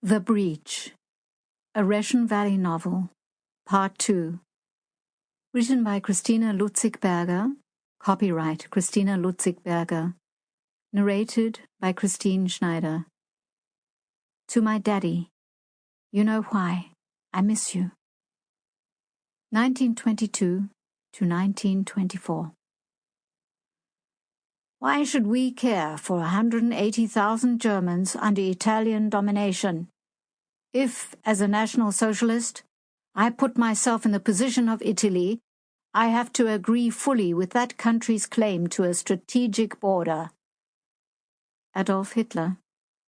The Breach, a Reschen Valley novel, Part 2. Written by Chrystyna Lucyk-Berger, copyright Chrystyna Lucyk-Berger. Narrated by Schneider. To my daddy, you know why, I miss you. 1922 to 1924. Why should we care for 180,000 Germans under Italian domination? If, as a National Socialist, I put myself in the position of Italy, I have to agree fully with that country's claim to a strategic border. Adolf Hitler,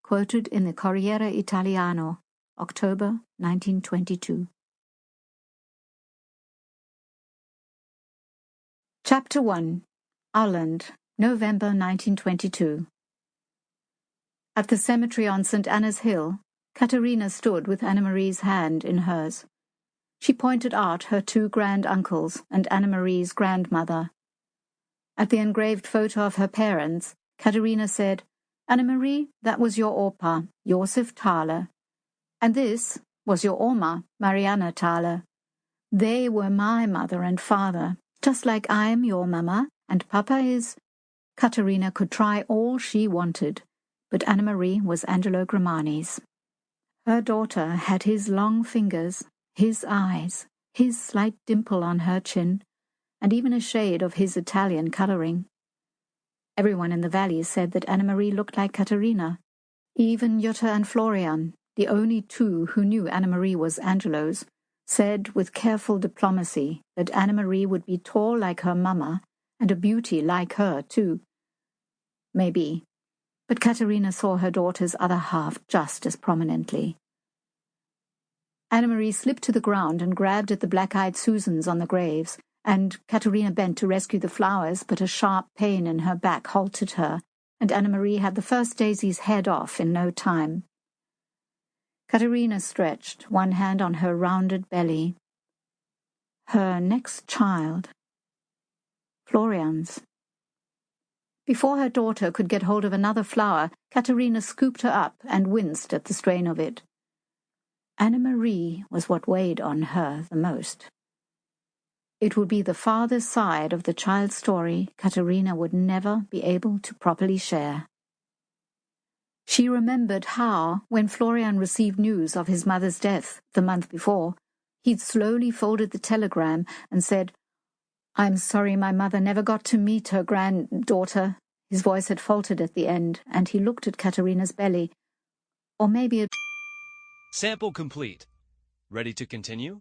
quoted in the Corriere Italiano, October 1922. Chapter 1. Ireland, November 1922. At the cemetery on St. Anna's Hill, Katharina stood with Anna-Marie's hand in hers. She pointed out her two grand-uncles and Anna-Marie's grandmother. At the engraved photo of her parents, Katharina said, "Anna-Marie, that was your Opa, Josef Thaler. And this was your Oma, Marianna Thaler. They were my mother and father, just like I am your mama, and Papa is..." Katharina could try all she wanted, but Anna-Marie was Angelo Grimani's. Her daughter had his long fingers, his eyes, his slight dimple on her chin, and even a shade of his Italian colouring. Everyone in the valley said that Anna-Marie looked like Katharina. Even Jutta and Florian, the only two who knew Anna-Marie was Angelo's, said with careful diplomacy that Anna-Marie would be tall like her mama and a beauty like her, too. Maybe, but Katharina saw her daughter's other half just as prominently. Anna-Marie slipped to the ground and grabbed at the black-eyed Susans on the graves, and Katharina bent to rescue the flowers, but a sharp pain in her back halted her, and Anna-Marie had the first daisy's head off in no time. Katharina stretched, one hand on her rounded belly. Her next child. Florian's. Before her daughter could get hold of another flower, Katharina scooped her up and winced at the strain of it. Anna-Marie was what weighed on her the most. It would be the farther side of the child's story Katharina would never be able to properly share. She remembered how, when Florian received news of his mother's death the month before, he'd slowly folded the telegram and said, "I'm sorry my mother never got to meet her granddaughter." His voice had faltered at the end, and he looked at Katharina's belly. Or maybe it... Sample complete. Ready to continue?